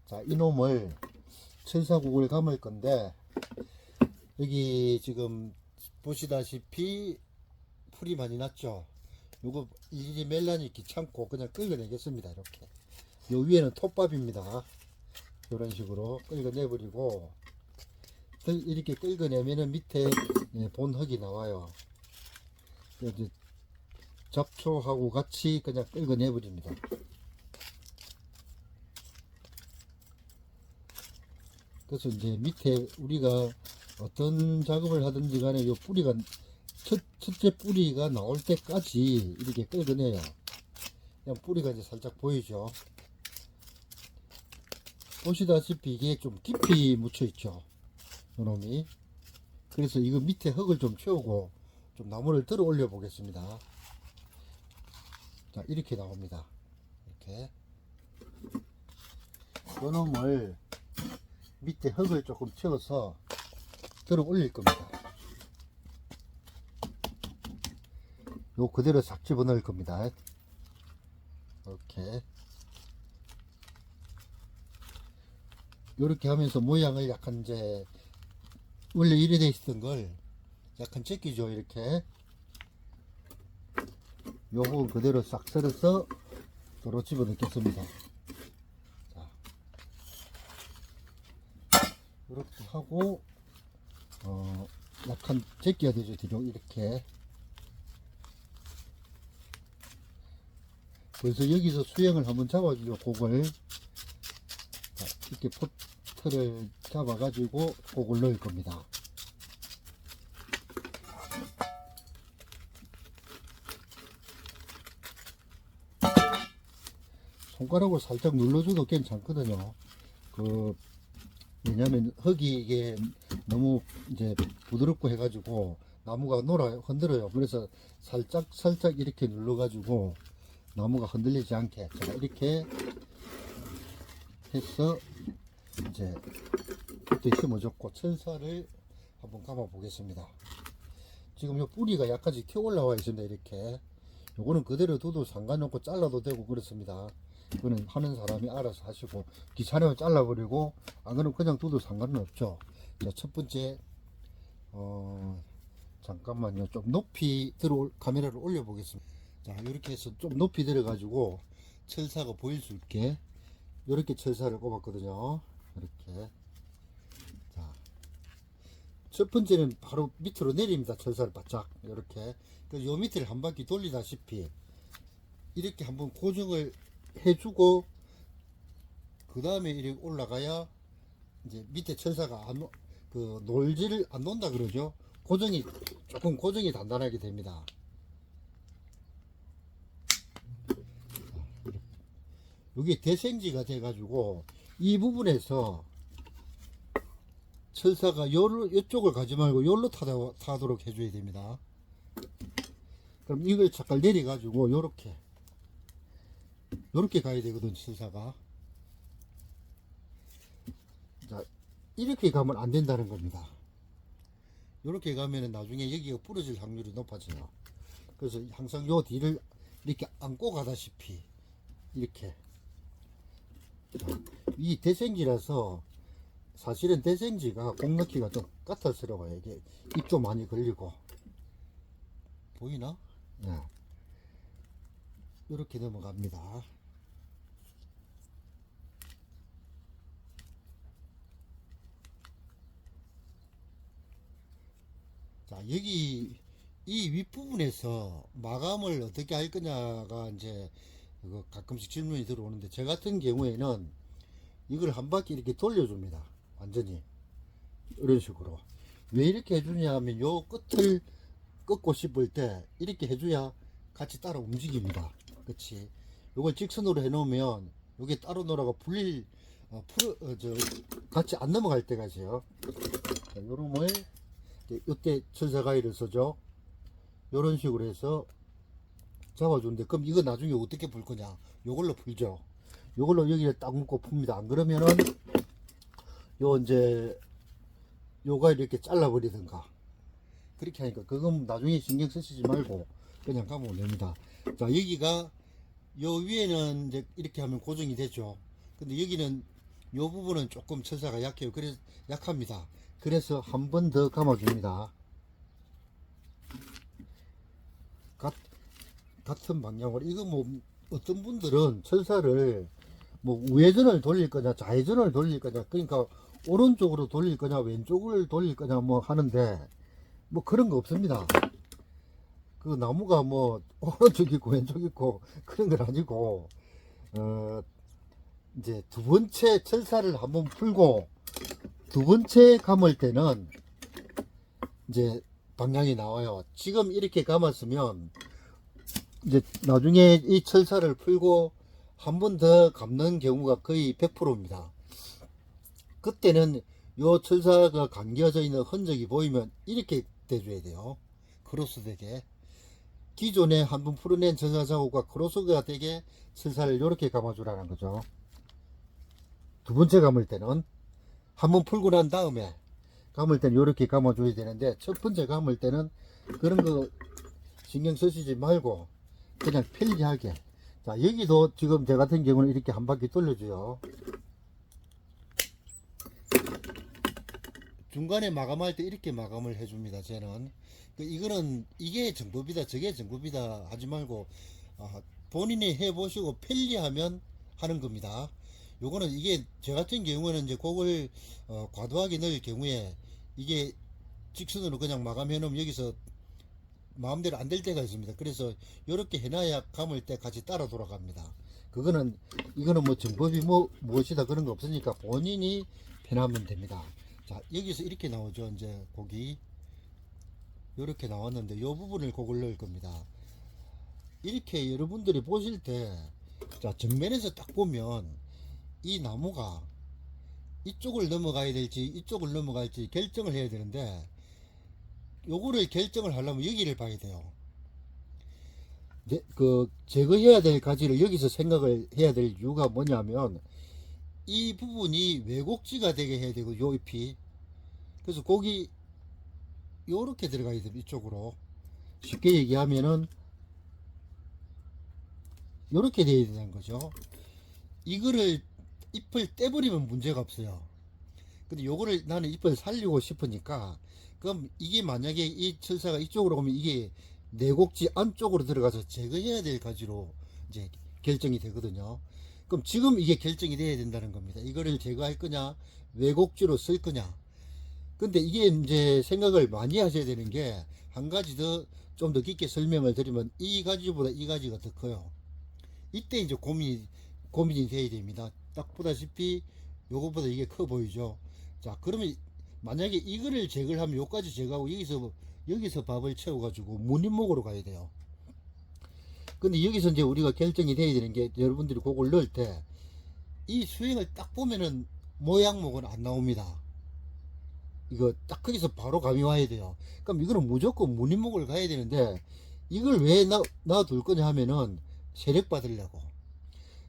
자, 이놈을 철사국을 감을 건데, 여기 지금 보시다시피 풀이 많이 났죠. 요거 일일이 멜라니 귀찮고 그냥 끌어내겠습니다. 이렇게. 요 위에는 톱밥입니다. 이런 식으로 끌어내버리고, 이렇게 끌어내면은 밑에 본 흙이 나와요. 이제 잡초하고 같이 그냥 끌어내버립니다. 그래서 이제 밑에 우리가 어떤 작업을 하든지 간에 요 뿌리가 첫째 뿌리가 나올 때까지 이렇게 끌어내요. 그냥 뿌리가 이제 살짝 보이죠. 보시다시피 이게 좀 깊이 묻혀 있죠, 요놈이. 그래서 이거 밑에 흙을 좀 채우고 좀 나무를 들어 올려 보겠습니다. 자, 이렇게 나옵니다. 이렇게 요놈을 밑에 흙을 조금 채워서 들어 올릴 겁니다. 요 그대로 싹 집어넣을 겁니다. 이렇게 요렇게 하면서 모양을 약간 이제 원래 이래 돼 있었던 걸 약간 제끼죠. 이렇게 요 부분 그대로 싹 썰어서 도로 집어넣겠습니다. 자, 이렇게 하고 약간 제껴야 되죠. 뒤로 이렇게. 그래서 여기서 수영을 한번 잡아주죠. 그걸 자, 이렇게 포트를 잡아가지고 그걸 넣을 겁니다. 손가락으로 살짝 눌러줘도 괜찮거든요. 왜냐면 흙이 이게 너무 이제 부드럽고 해가지고 나무가 흔들어요. 그래서 살짝 이렇게 눌러가지고 나무가 흔들리지 않게 제가 이렇게 해서 이제 그때 심어줬고, 철사를 한번 감아 보겠습니다. 지금 요 뿌리가 약간씩 튀어 올라와 있습니다. 이렇게 요거는 그대로 둬도 상관없고 잘라도 되고 그렇습니다. 이거는 하는 사람이 알아서 하시고, 귀찮으면 잘라버리고 안 그러면 그냥 둬도 상관은 없죠. 자, 첫 번째 잠깐만요. 좀 높이 카메라를 올려 보겠습니다. 자, 이렇게 해서 좀 높이 들어 가지고 철사가 보일 수 있게 이렇게 철사를 꼽았거든요. 이렇게. 자, 첫 번째는 바로 밑으로 내립니다. 철사를 바짝 이렇게. 요 밑을 한 바퀴 돌리다시피 이렇게 한번 고정을 해주고, 그 다음에 이렇게 올라가야 이제 밑에 철사가 놀지를 안 논다 그러죠. 조금 고정이 단단하게 됩니다. 이게 대생지가 돼 가지고 이 부분에서 철사가 이쪽을 가지 말고 요로 타도록 해줘야 됩니다. 그럼 이걸 잠깐 내려 가지고 요렇게 가야 되거든, 철사가. 자, 이렇게 가면 안 된다는 겁니다. 요렇게 가면은 나중에 여기가 부러질 확률이 높아져요. 그래서 항상 요 뒤를 이렇게 안고 가다시피 이렇게. 이 대생지라서 사실은 대생지가 공 넣기가 좀 까탈스러워요. 이게 입도 많이 걸리고. 보이나? 네. 이렇게 넘어갑니다. 자, 여기 이 윗부분에서 마감을 어떻게 할 거냐가 이제 가끔씩 질문이 들어오는데, 저 같은 경우에는 이걸 한 바퀴 이렇게 돌려줍니다. 완전히 이런 식으로. 왜 이렇게 해주냐 하면 요 끝을 꺾고 싶을 때 이렇게 해줘야 같이 따라 움직입니다. 그치? 요걸 직선으로 해놓으면 요게 따로 놀아가 같이 안 넘어갈 때가 있어요. 요놈을 이때 철사가위를 써죠. 요런 식으로 해서 잡아주는데, 그럼 이거 나중에 어떻게 풀 거냐? 요걸로 풀죠. 요걸로 여기에 딱 묶고 풉니다. 안 그러면은 요가 이렇게 잘라버리든가 그렇게 하니까, 그건 나중에 신경 쓰시지 말고 그냥 가면 됩니다. 자, 여기가 요 위에는 이제 이렇게 하면 고정이 되죠. 근데 여기는 요 부분은 조금 철사가 약해요. 그래서 약합니다. 그래서 한 번 더 감아줍니다. 같은 방향으로. 이거 뭐 어떤 분들은 철사를 뭐 우회전을 돌릴 거냐 좌회전을 돌릴 거냐, 그러니까 오른쪽으로 돌릴 거냐 왼쪽을 돌릴 거냐 뭐 하는데, 뭐 그런 거 없습니다. 그 나무가 뭐 오른쪽 있고 왼쪽 있고 그런 건 아니고, 이제 두 번째 철사를 한번 풀고 두 번째 감을 때는 이제 방향이 나와요. 지금 이렇게 감았으면 이제 나중에 이 철사를 풀고 한 번 더 감는 경우가 거의 100%입니다. 그때는 요 철사가 감겨져 있는 흔적이 보이면 이렇게 대줘야 돼요. 크로스 되게. 기존에 한 번 풀어낸 철사 자국과 크로스가 되게 철사를 이렇게 감아주라는 거죠. 두 번째 감을 때는 한 번 풀고 난 다음에 감을 때는 이렇게 감아줘야 되는데, 첫 번째 감을 때는 그런 거 신경 쓰시지 말고 그냥 편리하게. 자, 여기도 지금 제 같은 경우는 이렇게 한 바퀴 돌려줘요. 중간에 마감할 때 이렇게 마감을 해줍니다. 쟤는 이거는 이게 정법이다 저게 정법이다 하지 말고 본인이 해보시고 편리하면 하는 겁니다. 요거는 이게 저 같은 경우는 이제 곡을 과도하게 넣을 경우에 이게 직선으로 그냥 마감해 놓으면 여기서 마음대로 안 될 때가 있습니다. 그래서 이렇게 해놔야 감을 때 같이 따라 돌아갑니다. 이거는 뭐 정법이 뭐 무엇이다 그런 거 없으니까 본인이 편하면 됩니다. 자, 여기서 이렇게 나오죠. 이제 곡이 이렇게 나왔는데 이 부분을 곡을 넣을 겁니다. 이렇게 여러분들이 보실 때, 자, 정면에서 딱 보면 이 나무가 이쪽을 넘어가야 될지 이쪽을 넘어갈지 결정을 해야 되는데, 요거를 결정을 하려면 여기를 봐야 돼요. 제거해야 될 가지를 여기서 생각을 해야 될 이유가 뭐냐면, 이 부분이 왜곡지가 되게 해야 되고, 요 잎이. 그래서 곡이 요렇게 들어가야 됩니다. 이쪽으로. 쉽게 얘기하면은 요렇게 돼야 되는 거죠. 이거를 잎을 떼버리면 문제가 없어요. 근데 요거를 나는 잎을 살리고 싶으니까, 그럼 이게 만약에 이 철사가 이쪽으로 오면 이게 내곡지 안쪽으로 들어가서 제거해야 될 가지로 이제 결정이 되거든요. 그럼 지금 이게 결정이 돼야 된다는 겁니다. 이거를 제거할 거냐 왜곡지로 쓸 거냐. 근데 이게 이제 생각을 많이 하셔야 되는 게, 한 가지 더 좀 더 깊게 설명을 드리면 이 가지보다 이 가지가 더 커요. 이때 이제 고민이 돼야 됩니다. 딱 보다시피 요것보다 이게 커 보이죠. 자, 그러면 만약에 이거를 제거를 하면 요까지 제거하고 여기서 밥을 채워 가지고 무늬목으로 가야 돼요. 근데 여기서 이제 우리가 결정이 돼야 되는 게, 여러분들이 그걸 넣을 때 이 수행을 딱 보면은 모양목은 안 나옵니다. 이거 딱 거기서 바로 감이 와야 돼요. 그럼 이거는 무조건 무늬목을 가야 되는데, 이걸 왜 놔둘 거냐 하면은 세력 받으려고.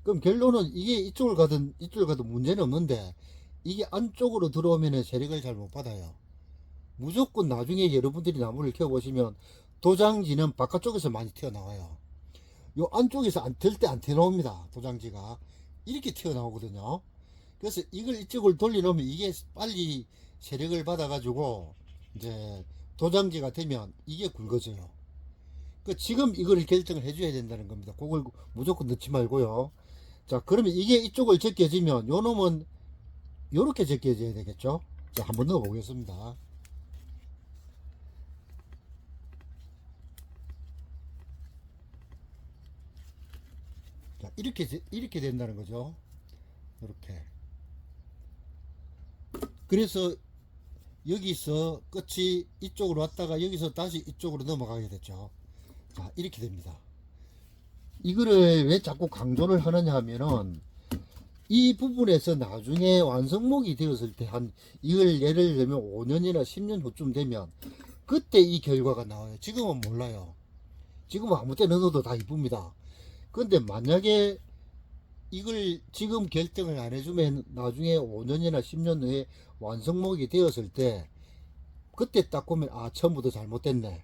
그럼 결론은 이게 이쪽을 가든 이쪽을 가든 문제는 없는데, 이게 안쪽으로 들어오면은 세력을 잘 못 받아요. 무조건 나중에 여러분들이 나무를 키워보시면 도장지는 바깥쪽에서 많이 튀어나와요. 요 안쪽에서 절대 안 튀어나옵니다. 도장지가 이렇게 튀어나오거든요. 그래서 이걸 이쪽을 돌려놓으면 이게 빨리 세력을 받아가지고 이제 도장지가 되면 이게 굵어져요. 지금 이거를 결정을 해줘야 된다는 겁니다. 그걸 무조건 넣지 말고요. 자, 그러면 이게 이쪽을 제껴지면 요 놈은 요렇게 제껴져야 되겠죠. 자, 한번 넣어 보겠습니다. 자, 이렇게 된다는 거죠. 이렇게. 그래서 여기서 끝이 이쪽으로 왔다가 여기서 다시 이쪽으로 넘어가게 됐죠. 자, 이렇게 됩니다. 이거를 왜 자꾸 강조를 하느냐 하면은, 이 부분에서 나중에 완성목이 되었을 때 이걸 예를 들면 5년이나 10년 후쯤 되면 그때 이 결과가 나와요. 지금은 몰라요. 지금은 아무 때나 넣어도 다 이쁩니다. 근데 만약에 이걸 지금 결정을 안 해주면 나중에 5년이나 10년 후에 완성목이 되었을 때 그때 딱 보면 처음부터 잘못됐네.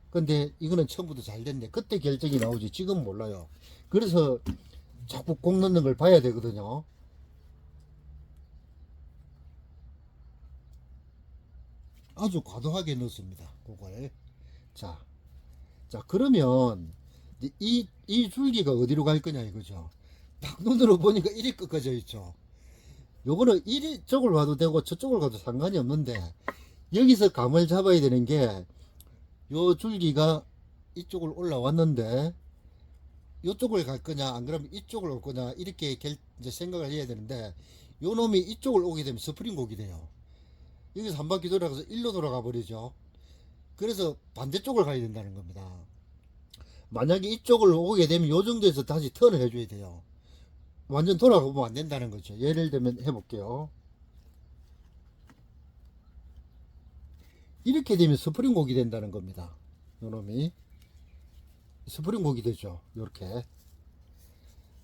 근데 이거는 처음부터 잘 됐네. 그때 결정이 나오지 지금 몰라요. 그래서 자꾸 꼭 넣는 걸 봐야 되거든요. 아주 과도하게 넣습니다. 그걸. 자, 그러면 이 줄기가 어디로 갈 거냐 이거죠. 딱 눈으로 보니까 이리 꺾어져 있죠. 요거는 이쪽을 가도 되고 저쪽을 가도 상관이 없는데, 여기서 감을 잡아야 되는 게, 요 줄기가 이쪽을 올라왔는데 이쪽을 갈 거냐 안 그러면 이쪽을 올 거냐, 이렇게 이제 생각을 해야 되는데, 요 놈이 이쪽을 오게 되면 스프링 곡이 돼요. 여기서 한 바퀴 돌아가서 일로 돌아가 버리죠. 그래서 반대쪽을 가야 된다는 겁니다. 만약에 이쪽을 오게 되면 요 정도에서 다시 턴을 해줘야 돼요. 완전 돌아가보면 안 된다는 거죠. 예를 들면 해볼게요. 이렇게 되면 스프링 곡이 된다는 겁니다. 요 놈이 스프링 곡이 되죠. 이렇게.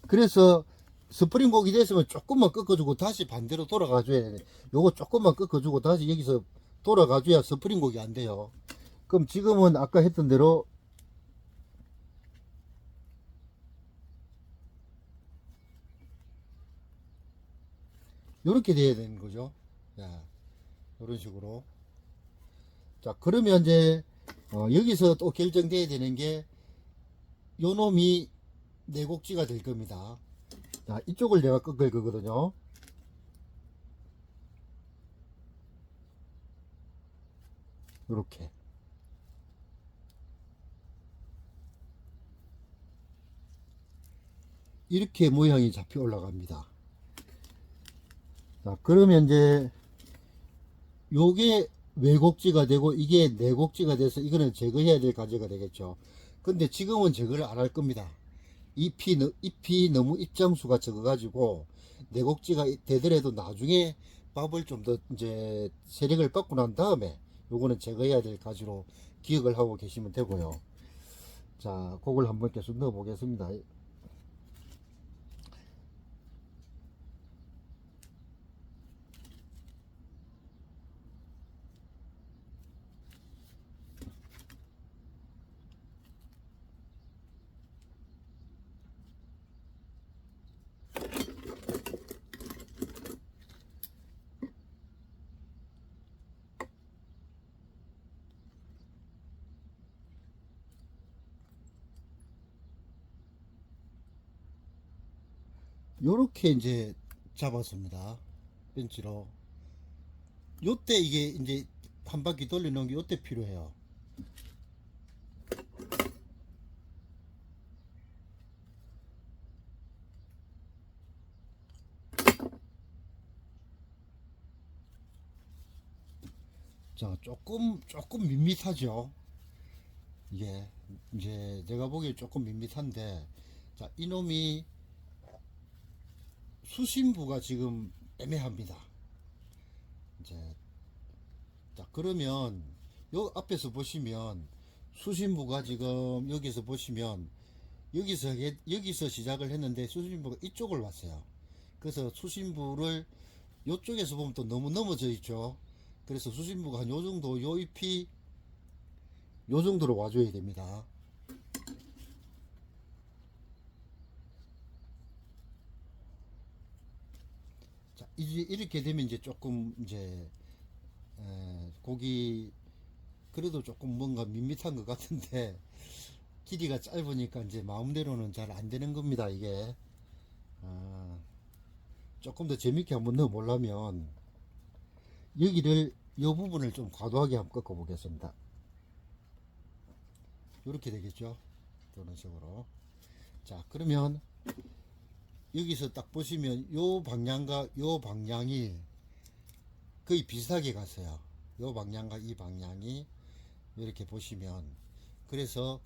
그래서 스프링 곡이 됐으면 조금만 꺾어주고 다시 반대로 돌아가줘야 돼. 요거 조금만 꺾어주고 다시 여기서 돌아가줘야 스프링 곡이 안 돼요. 그럼 지금은 아까 했던 대로 요렇게 돼야 되는 거죠. 자, 이런 식으로. 자, 그러면 이제 여기서 또 결정돼야 되는 게, 요 놈이 내곡지가 될 겁니다. 자, 이쪽을 내가 꺾을 거거든요. 요렇게. 이렇게 모양이 잡혀 올라갑니다. 자, 그러면 이제 요게 외곡지가 되고 이게 내곡지가 돼서 이거는 제거해야 될 과제가 되겠죠. 근데 지금은 제거를 안 할 겁니다. 잎이 너무 입장수가 적어 가지고 내곡지가 되더라도 나중에 밥을 좀 더 이제 세력을 받고 난 다음에 요거는 제거해야 될 가지로 기억을 하고 계시면 되고요. 자, 그걸 한번 계속 넣어 보겠습니다. 요렇게 이제 잡았습니다. 벤치로. 요때 이게 이제 한 바퀴 돌려놓은 게 요때 필요해요. 자, 조금 밋밋하죠. 이게 이제 내가 보기에 조금 밋밋한데, 자, 이놈이 수심부가 지금 애매합니다. 이제 자, 그러면 요 앞에서 보시면 수심부가 지금 여기서 보시면 여기서 시작을 했는데 수심부가 이쪽을 왔어요. 그래서 수심부를 요쪽에서 보면 또 너무 넘어져 있죠. 그래서 수심부가 한 요 정도, 요 잎이 요 정도로 와줘야 됩니다. 자, 이제 이렇게 되면 이제 조금 이제 고기 그래도 조금 뭔가 밋밋한 것 같은데, 길이가 짧으니까 이제 마음대로는 잘 안 되는 겁니다. 이게 조금 더 재밌게 한번 넣어 보려면 여기를 이 부분을 좀 과도하게 한번 꺾어 보겠습니다. 이렇게 되겠죠. 이런 식으로. 자, 그러면 여기서 딱 보시면 요 방향과 요 방향이 거의 비슷하게 갔어요. 요 방향과 이 방향이 이렇게 보시면, 그래서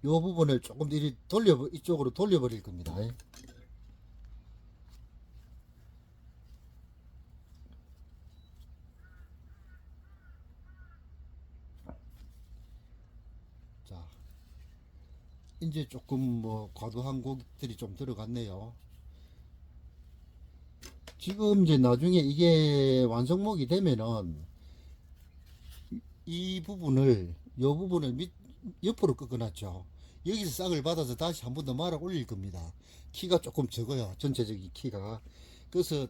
요 부분을 조금 더 이쪽으로 돌려버릴 겁니다. 자, 이제 조금 뭐 과도한 곡들이 좀 들어갔네요. 지금 이제 나중에 이게 완성목이 되면은 이 부분을, 요 부분을 옆으로 꺾어놨죠. 여기서 싹을 받아서 다시 한 번 더 말아 올릴 겁니다. 키가 조금 적어요. 전체적인 키가. 그래서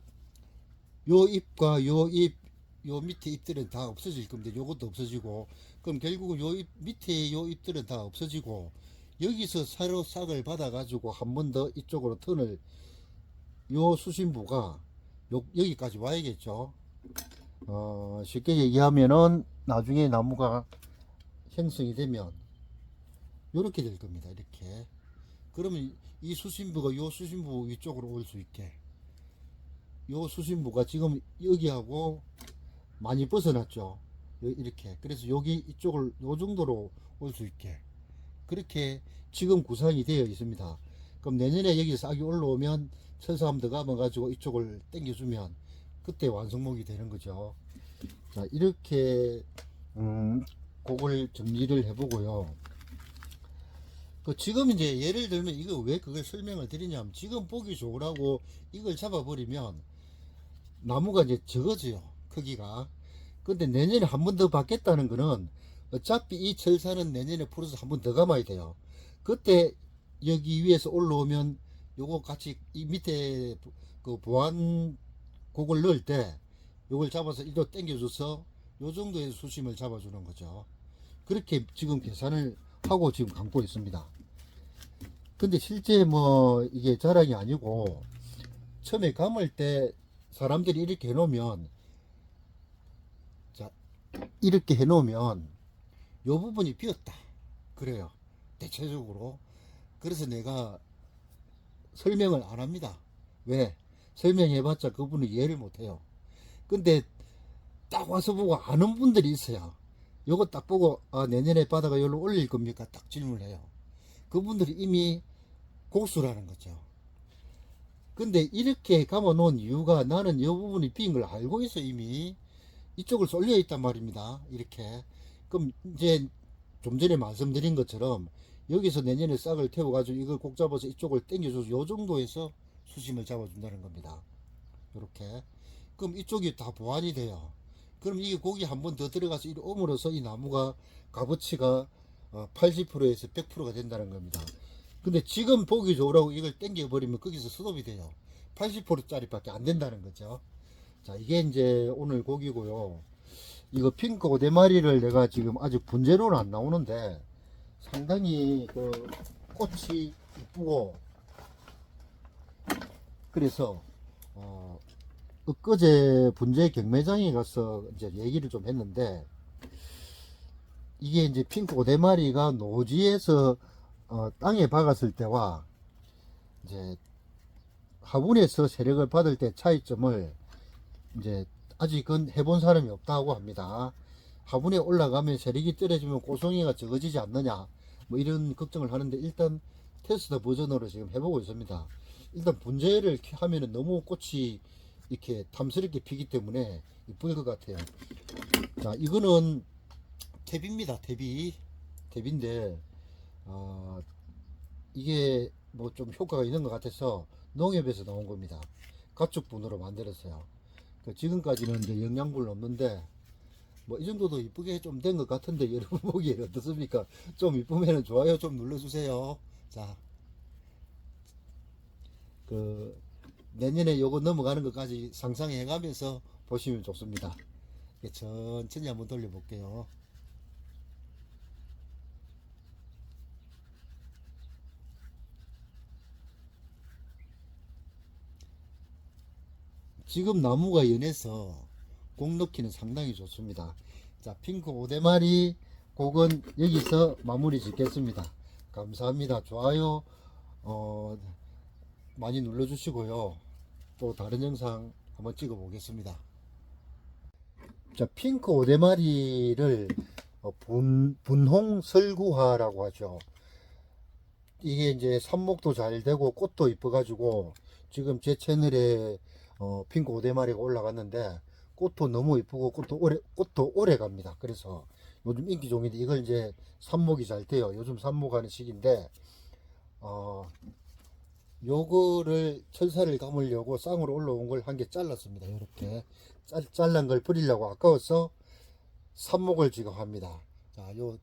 요 잎과 요 잎, 요 밑에 잎들은 다 없어질 겁니다. 요것도 없어지고, 그럼 결국은 밑에 요 잎들은 다 없어지고, 여기서 새로 싹을 받아 가지고 한 번 더 이쪽으로 턴을, 요 수심부가 여기까지 와야겠죠. 쉽게 얘기하면은 나중에 나무가 형성이 되면 이렇게 될 겁니다. 이렇게. 그러면 이 수심부가 요 수심부 위쪽으로 올 수 있게, 요 수심부가 지금 여기하고 많이 벗어났죠. 이렇게. 그래서 여기 이쪽을 요 정도로 올 수 있게 그렇게 지금 구성이 되어 있습니다. 그럼 내년에 여기 싹이 올라오면 철사 한번 더 감아 가지고 이쪽을 당겨주면 그때 완성목이 되는 거죠. 자, 이렇게 그걸 정리를 해보고요. 지금 이제 예를 들면 이거 왜 그걸 설명을 드리냐면, 지금 보기 좋으라고 이걸 잡아버리면 나무가 이제 적어져요, 크기가. 근데 내년에 한 번 더 받겠다는 거는 어차피 이 철사는 내년에 풀어서 한 번 더 감아야 돼요. 그때 여기 위에서 올라오면 요거 같이 이 밑에 그 보완 곡을 넣을 때 요걸 잡아서 이로 당겨줘서 요 정도의 수심을 잡아주는 거죠. 그렇게 지금 계산을 하고 지금 감고 있습니다. 근데 실제 뭐 이게 자랑이 아니고, 처음에 감을 때 사람들이 이렇게 해놓으면, 자, 이렇게 해놓으면 요 부분이 비었다 그래요, 대체적으로. 그래서 내가 설명을 안 합니다. 왜? 설명해봤자 그분은 이해를 못해요. 근데 딱 와서 보고 아는 분들이 있어요. 요거 딱 보고, 아, 내년에 바다가 여기로 올릴 겁니까? 딱 질문을 해요. 그분들이 이미 고수라는 거죠. 근데 이렇게 감아 놓은 이유가, 나는 이 부분이 빈 걸 알고 있어. 이미 이쪽을 쏠려 있단 말입니다. 이렇게. 그럼 이제 좀 전에 말씀드린 것처럼 여기서 내년에 싹을 태워 가지고 이걸 꼭 잡아서 이쪽을 당겨줘서 요 정도에서 수심을 잡아준다는 겁니다. 이렇게. 그럼 이쪽이 다 보완이 돼요. 그럼 이게 고기 한 번 더 들어가서 이리 옴으로써 이 나무가 값어치가 80%에서 100%가 된다는 겁니다. 근데 지금 보기 좋으라고 이걸 당겨 버리면 거기서 스톱이 돼요. 80% 짜리밖에 안 된다는 거죠. 자, 이게 이제 오늘 고기고요. 이거 핑크 5대마리를 내가 지금 아직 분재로는 안 나오는데 상당히 그 꽃이 이쁘고, 그래서 엊그제 분재 경매장에 가서 이제 얘기를 좀 했는데, 이게 이제 핑크 5대마리가 노지에서 땅에 박았을 때와 이제 화분에서 세력을 받을 때 차이점을 이제 아직은 해본 사람이 없다고 합니다. 화분에 올라가면 세력이 떨어지면 고송이가 적어지지 않느냐, 뭐 이런 걱정을 하는데, 일단 테스트 버전으로 지금 해보고 있습니다. 일단 분재를 하면은 너무 꽃이 이렇게 탐스럽게 피기 때문에 이쁠 것 같아요. 자, 이거는 탭입니다. 탭인데 이게 뭐 좀 효과가 있는 것 같아서 농협에서 나온 겁니다. 가축분으로 만들었어요. 지금까지는 이제 영양분 없는데 뭐 이 정도도 이쁘게 좀 된 것 같은데, 여러분 보기에 어떻습니까? 좀 이쁘면 좋아요 좀 눌러주세요. 자, 내년에 요거 넘어가는 것까지 상상해 가면서 보시면 좋습니다. 천천히 한번 돌려볼게요. 지금 나무가 연해서 곡 넣기는 상당히 좋습니다. 자, 핑크 5대마리 곡은 여기서 마무리 짓겠습니다. 감사합니다. 좋아요 많이 눌러주시고요. 또 다른 영상 한번 찍어 보겠습니다. 자, 핑크 5대마리를 분홍설구화라고 하죠. 이게 이제 삽목도 잘 되고 꽃도 이뻐 가지고 지금 제 채널에 핑크 5대마리가 올라갔는데, 꽃도 너무 이쁘고 꽃도 오래 갑니다. 그래서 요즘 인기종인데, 이걸 이제 삽목이 잘 돼요. 요즘 삽목하는 시기인데, 요거를 철사를 감으려고 쌍으로 올라온 걸 한 개 잘랐습니다. 이렇게 잘란 걸 버리려고 아까워서 삽목을 지금 합니다. 자, 요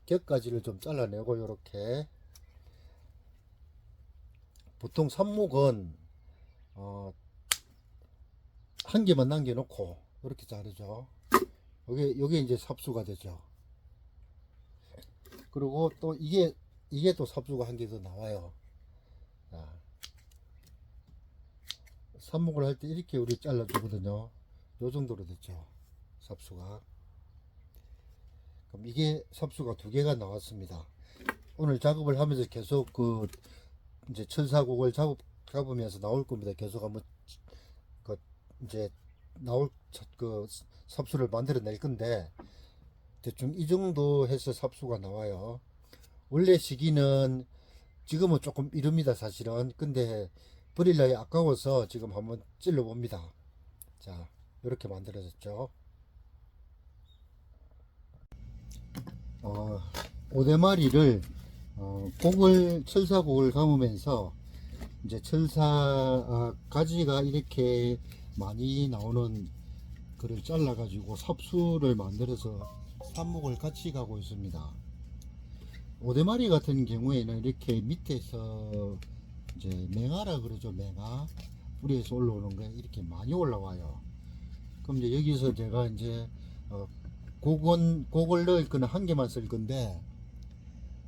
격까지를 좀 잘라내고, 요렇게. 보통 삽목은 한 개만 남겨 놓고 이렇게 자르죠. 요게 이제 삽수가 되죠. 그리고 또 이게 또 삽수가 한 개 더 나와요. 자, 삽목을 할 때 이렇게 우리 잘라 주거든요. 요 정도로 됐죠, 삽수가. 그럼 이게 삽수가 두 개가 나왔습니다. 오늘 작업을 하면서 계속 그 이제 철사곡을 잡으면서 나올 겁니다. 계속 한번 그 이제 나올 그 삽수를 만들어 낼 건데, 대충 이 정도 해서 삽수가 나와요. 원래 시기는 지금은 조금 이릅니다, 사실은. 근데 버릴 나이 아까워서 지금 한번 찔러 봅니다. 자, 이렇게 만들어졌죠. 5대마리를 철사곡을 감으면서 이제 철사 가지가 이렇게 많이 나오는 그를 잘라 가지고 삽수를 만들어서 삽목을 같이 가고 있습니다. 5대마리 같은 경우에는 이렇게 밑에서 이제 맹아라 그러죠. 맹아 뿌리에서 올라오는 게 이렇게 많이 올라와요. 그럼 이제 여기서 제가 이제 곡을 넣을 거는 한 개만 쓸 건데,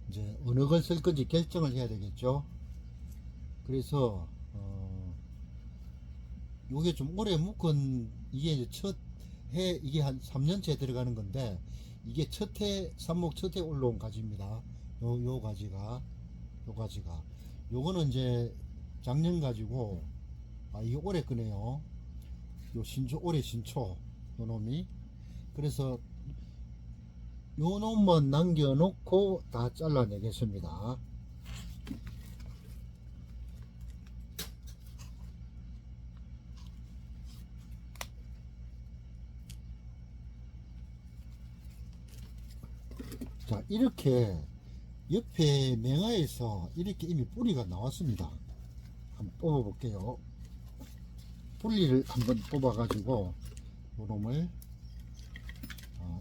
이제 어느 걸 쓸 건지 결정을 해야 되겠죠. 그래서 요게 좀 오래 묵은, 이게 이제 첫 해, 이게 한 3년째 들어가는 건데, 이게 삽목 첫 해 올라온 가지입니다. 요 가지가, 요거는 이제 작년 가지고, 이게 올해 거네요. 요 올해 신초, 요 놈이. 그래서 요 놈만 남겨놓고 다 잘라내겠습니다. 자, 이렇게 옆에 맹아에서 이렇게 이미 뿌리가 나왔습니다. 한번 뽑아 볼게요. 뿌리를 한번 뽑아 가지고 요 놈을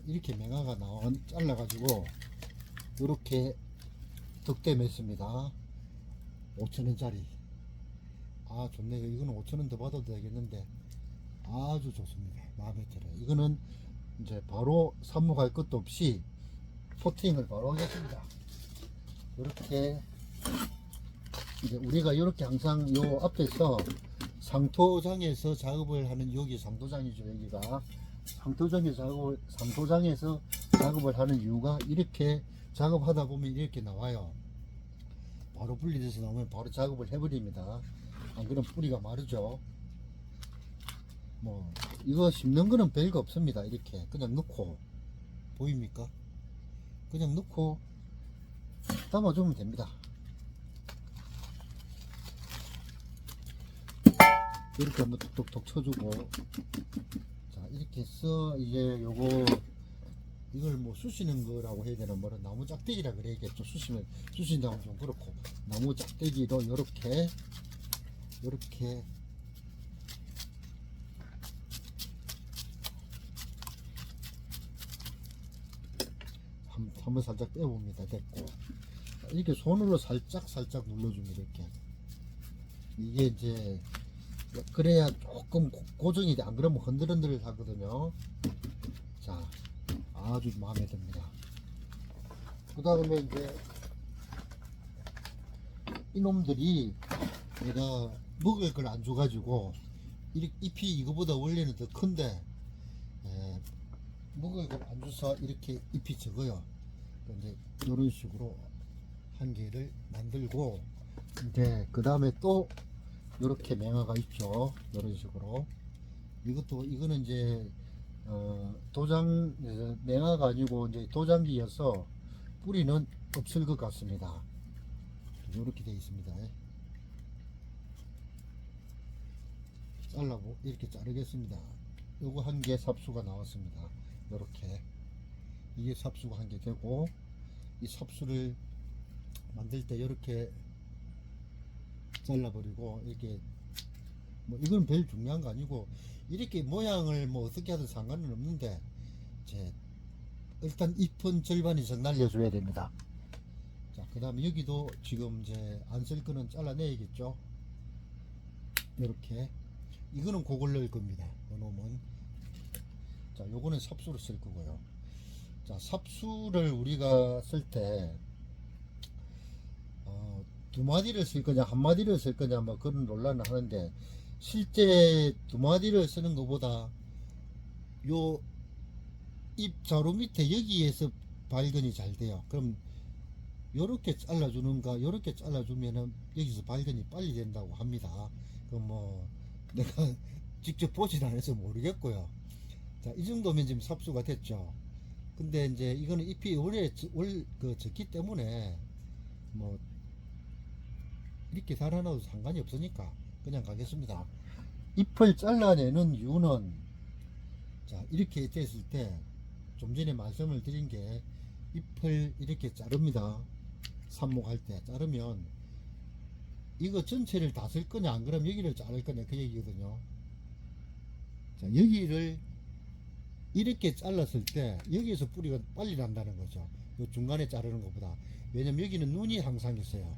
이렇게 맹아가 잘라 가지고 이렇게 덕대 맸습니다. 5,000원짜리. 좋네요. 이거는 5,000원 더 받아도 되겠는데 아주 좋습니다. 마음에 들어요. 이거는 이제 바로 삽목할 것도 없이 포팅을 바로 하겠습니다. 이렇게 이제 우리가 이렇게 항상 요 앞에서 상토장에서 작업을 하는, 여기 상토장이죠. 여기가 상토장에서 작업을 하는 이유가, 이렇게 작업하다 보면 이렇게 나와요. 바로 분리돼서 나오면 바로 작업을 해버립니다. 안 그러면 뿌리가 마르죠. 뭐 이거 심는 거는 별거 없습니다. 이렇게 그냥 넣고, 보입니까? 그냥 넣고 담아주면 됩니다. 이렇게 한번 톡톡톡 쳐주고, 자, 이렇게 해서 이제 이걸 뭐 쑤시는 거라고 해야 되나, 뭐라, 나무 짝대기라 그래야겠죠. 쑤신다고 좀 그렇고, 나무 짝대기로 요렇게 한번 살짝 떼봅니다. 됐고, 이렇게 손으로 살짝 눌러줍니다. 이렇게. 이게 이제 그래야 조금 고정이 돼. 안 그러면 흔들흔들 하거든요. 자, 아주 마음에 듭니다. 그 다음에 이제 이놈들이 내가 먹을 걸 안 줘가지고, 잎이 이거보다 원래는 더 큰데 먹을 걸 안 줘서 이렇게 잎이 적어요. 근데 이런 식으로 한 개를 만들고, 이제 그 다음에 또 이렇게 맹아가 있죠. 이런 식으로. 이거는 이제 맹아가 아니고 이제 도장기여서 뿌리는 없을 것 같습니다. 이렇게 되어 있습니다. 이렇게 자르겠습니다. 요거 한 개 삽수가 나왔습니다. 이렇게 이게 삽수가 한 개 되고, 이 삽수를 만들 때 이렇게 잘라버리고, 이렇게 뭐 이건 별 중요한 거 아니고, 이렇게 모양을 뭐 어떻게 하든 상관은 없는데, 일단 잎은 절반 이상 날려줘야 됩니다. 자, 그 다음에 여기도 지금 이제 안 쓸 거는 잘라내야겠죠. 이렇게. 이거는 곡을 넣을 겁니다. 이놈은 자, 요거는 삽수를 쓸 거고요. 자, 삽수를 우리가 쓸 때, 두 마디를 쓸 거냐, 한 마디를 쓸 거냐, 뭐 그런 논란을 하는데, 실제 두 마디를 쓰는 것보다, 요 입 자루 밑에 여기에서 발근이 잘 돼요. 그럼, 요렇게 잘라주는가, 요렇게 잘라주면은, 여기서 발근이 빨리 된다고 합니다. 그럼 뭐, 내가 직접 보진 않아서 모르겠고요. 자, 이 정도면 지금 삽수가 됐죠. 근데 이제 이거는 잎이 원래 적기 때문에 뭐 이렇게 달아놔도 상관이 없으니까 그냥 가겠습니다. 잎을 잘라내는 이유는, 자, 이렇게 됐을 때 좀 전에 말씀을 드린 게, 잎을 이렇게 자릅니다. 삽목할 때 자르면 이거 전체를 다 쓸 거냐, 안 그러면 여기를 자를 거냐, 그 얘기거든요. 자, 여기를 이렇게 잘랐을 때 여기에서 뿌리가 빨리 난다는 거죠. 요 중간에 자르는 것보다. 왜냐면 여기는 눈이 항상 있어요.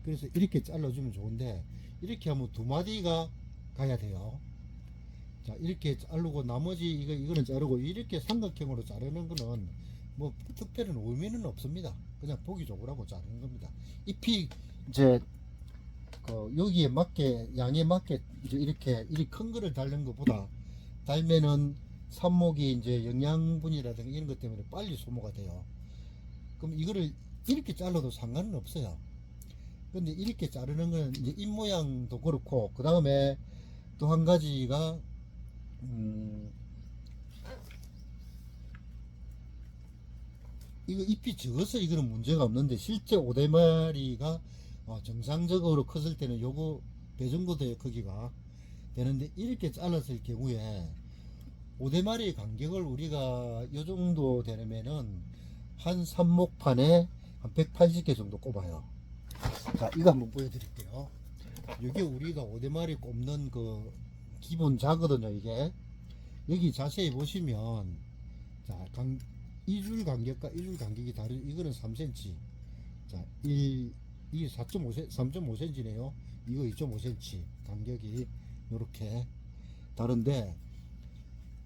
그래서 이렇게 잘라주면 좋은데, 이렇게 하면 두 마디가 가야 돼요. 자, 이렇게 자르고 나머지 이거는 자르고, 이렇게 삼각형으로 자르는 거는 뭐 특별한 의미는 없습니다. 그냥 보기 좋으라고 자르는 겁니다. 잎이 이제 여기에 맞게, 양에 맞게 이제 이렇게 큰 거를 달는 것보다 달면은 삽목이 이제 영양분이라든가 이런 것 때문에 빨리 소모가 돼요. 그럼 이거를 이렇게 잘라도 상관은 없어요. 근데 이렇게 자르는 거는 이제 잎 모양도 그렇고, 그 다음에 또 한 가지가, 이거 잎이 적어서 이거는 문제가 없는데, 실제 오대마리가 정상적으로 컸을 때는 요거 배 정도 돼요. 크기가 되는데, 이렇게 잘랐을 경우에 오대마리 간격을 우리가 요 정도 되면은 한 삽목판에 한 180개 정도 꼽아요. 자, 이거 한번 보여드릴게요. 이게 우리가 오대마리 꼽는 그 기본 자거든요. 이게 여기 자세히 보시면, 자, 이줄 간격과 이줄 간격이 다른, 이거는 3cm, 자, 이게 3.5cm네요. 이거 2.5cm 간격이 이렇게 다른데,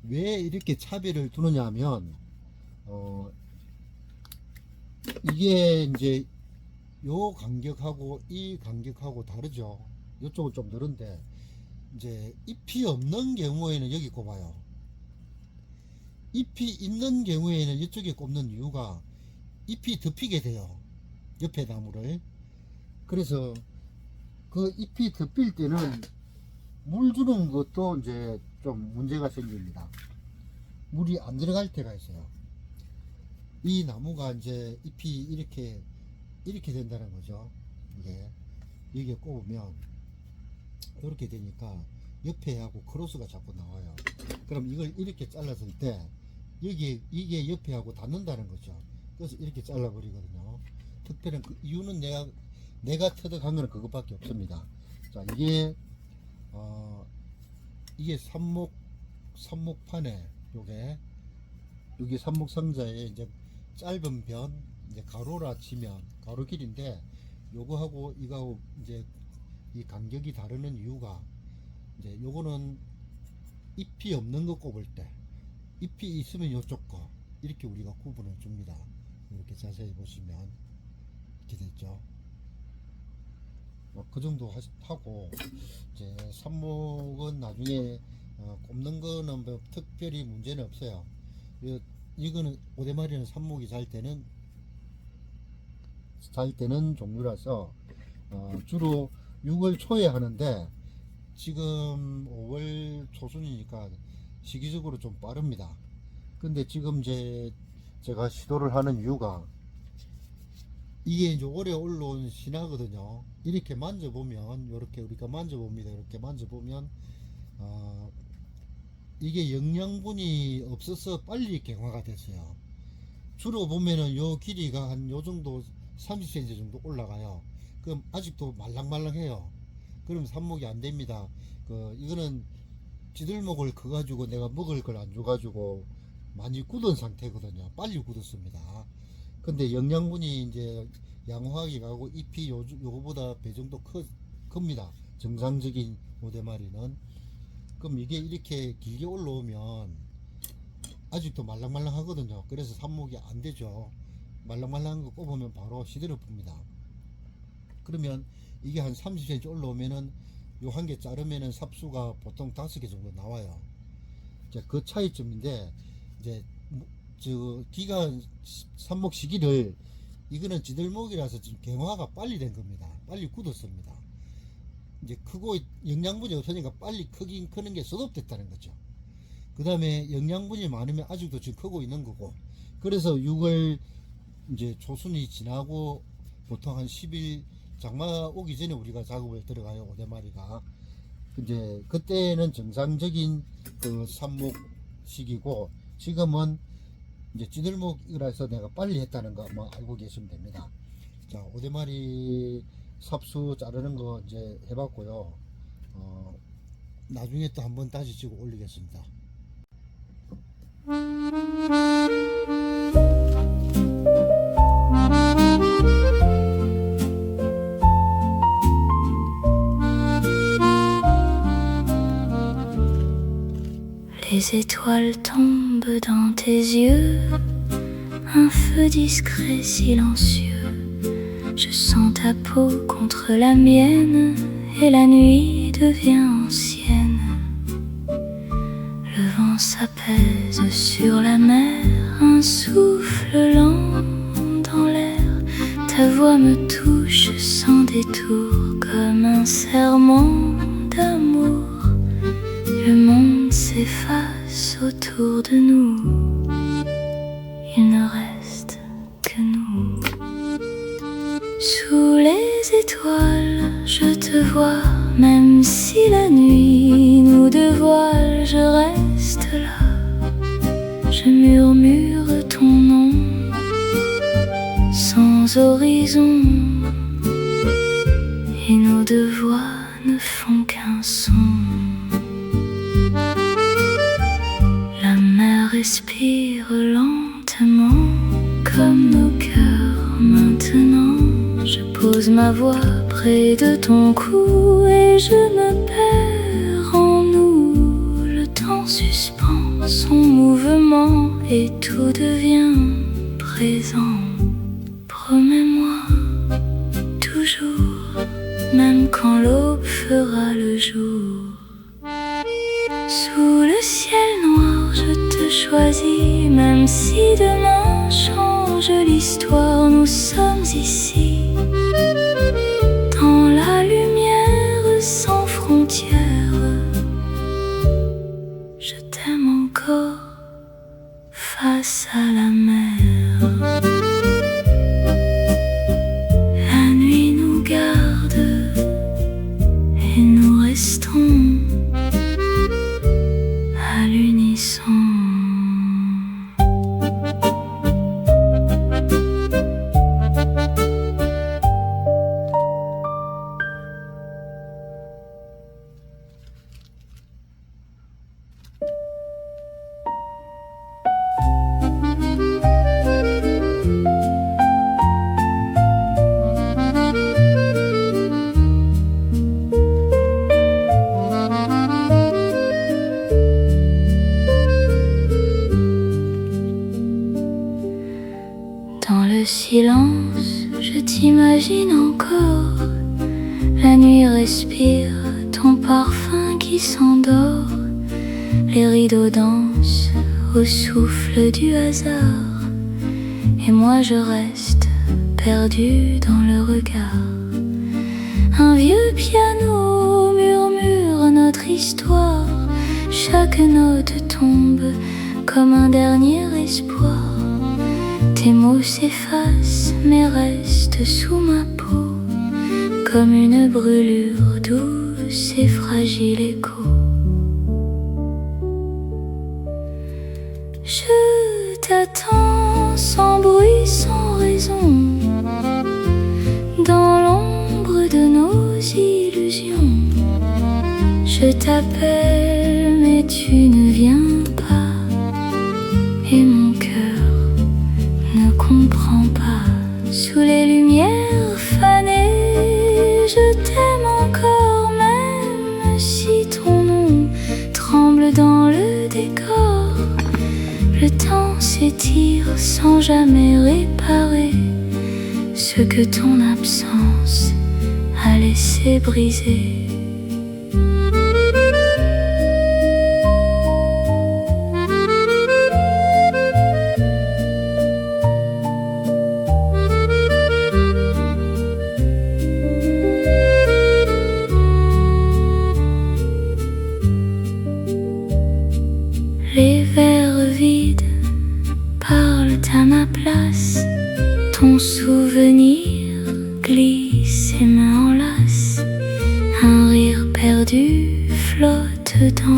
왜 이렇게 차별을 두느냐 하면, 이게 이제 요 간격하고 이 간격하고 다르죠. 이쪽은 좀 늘은데, 이제 잎이 없는 경우에는 여기 꼽아요. 잎이 있는 경우에는 이쪽에 꼽는 이유가, 잎이 덮이게 돼요. 옆에 나무를. 그래서 그 잎이 덮일 때는 물 주는 것도 이제 좀 문제가 생깁니다. 물이 안 들어갈 때가 있어요. 이 나무가 이제 잎이 이렇게 된다는 거죠. 이게 여기에 꼽으면 이렇게 되니까 옆에 하고 크로스가 자꾸 나와요. 그럼 이걸 이렇게 잘랐을 때 이게 옆에 하고 닿는다는 거죠. 그래서 이렇게 잘라 버리거든요. 특별한 이유는 내가 터득한 거는 그것밖에 없습니다. 자, 이게 삽목판에 여기 삽목 상자에 이제 짧은 변, 이제 가로라 치면 가로 길인데, 요거하고 이거하고 이제 이 간격이 다르는 이유가, 이제 요거는 잎이 없는 거 꼽을 때, 잎이 있으면 요쪽 거 이렇게 우리가 구분해 줍니다. 이렇게 자세히 보시면 이렇게 됐죠. 그 정도 하고, 이제 삽목은 나중에 꼽는 거는 뭐 특별히 문제는 없어요. 이거는 오대마리는 삽목이 잘 때는 종류라서 주로 6월 초에 하는데, 지금 5월 초순이니까 시기적으로 좀 빠릅니다. 근데 지금 제가 시도를 하는 이유가, 이게 이제 올해 올라온 신화거든요. 이렇게 만져보면, 이렇게 우리가 만져봅니다. 이렇게 만져보면 이게 영양분이 없어서 빨리 갱화가 됐어요. 주로 보면은 요 길이가 한 요 정도 30cm 정도 올라가요. 그럼 아직도 말랑말랑해요. 그럼 삽목이 안 됩니다. 이거는 지들목을 커가지고 내가 먹을 걸 안 줘가지고 많이 굳은 상태거든요. 빨리 굳었습니다. 근데 영양분이 이제 양호하게 가고 잎이 요거보다 배 정도 큽니다. 정상적인 오대마리는. 그럼 이게 이렇게 길게 올라오면 아직도 말랑말랑하거든요. 그래서 삽목이 안 되죠. 말랑말랑한 거 꼽으면 바로 시들어 붑니다. 그러면 이게 한 30cm 올라오면은 요 한 개 자르면은 삽수가 보통 5개 정도 나와요. 이제 그 차이점인데, 이제 저 기간 삽목 시기를, 이거는 지들목이라서 지금 경화가 빨리 된 겁니다. 빨리 굳었습니다. 이제 크고 영양분이 없으니까 빨리 크긴 크는 게 쏟업됐다는 거죠. 그 다음에 영양분이 많으면 아직도 지금 크고 있는 거고, 그래서 6월 이제 초순이 지나고 보통 한 10일 장마 오기 전에 우리가 작업을 들어가요. 5대마리가 이제 그때는 정상적인 그 삽목 시기고, 지금은 이제 찌들목이라서 내가 빨리 했다는 거 뭐 알고 계시면 됩니다. 자, 5대마리 삽수 자르는 거 이제 해봤고요. 나중에 또 한번 다시 찍어 올리겠습니다. Les étoiles tombent dans tes yeux, un feu discret, silencieux. Je sens ta peau contre la mienne et la nuit devient ancienne. Le vent s'apaise sur la mer, un souffle lent dans l'air. Ta voix me touche sans détour comme un serment d'amour. Le monde s'efface autour de nous, il ne reste que nous. Sous les étoiles, je te vois, même si la nuit nous dévoile, je reste là. Je murmure ton nom, sans horizon, et nos deux voix ne font qu'un son. La mer respire lentement comme nos cœurs maintenant. Je pose ma voix près de ton cou et je me perds en nous. Le temps suspend son mouvement et tout devient présent. Promets-moi toujours, même quand l'aube fera le jour. Sous le ciel noir, je te choisis, même si demain change l'histoire. Nous sommes ici, dans la lumière sans frontières. Je t'aime encore face à la mer. La nuit nous garde et nous restons à l'unisson. Dans le silence, je t'imagine encore. La nuit respire ton parfum qui s'endort. Les rideaux dansent au souffle du hasard. Et moi je reste perdu dans le regard. Un vieux piano murmure notre histoire. Chaque note tombe comme un dernier espoir. Tes mots s'effacent mais restent sous ma peau, comme une brûlure douce et fragile écho. Je t'attends sans bruit, sans raison, dans l'ombre de nos illusions. Je t'appelle mais tu ne viens pas, et mon cœur ne comprend pas. Sous les lumières fanées, je t'aime encore, même si ton nom tremble dans le décor. Le temps s'étire sans jamais réparer ce que ton absence a laissé briser. Les verres vides parlent à ma place. Ton souvenir glisse et me enlace. Un rire perdu flotte dans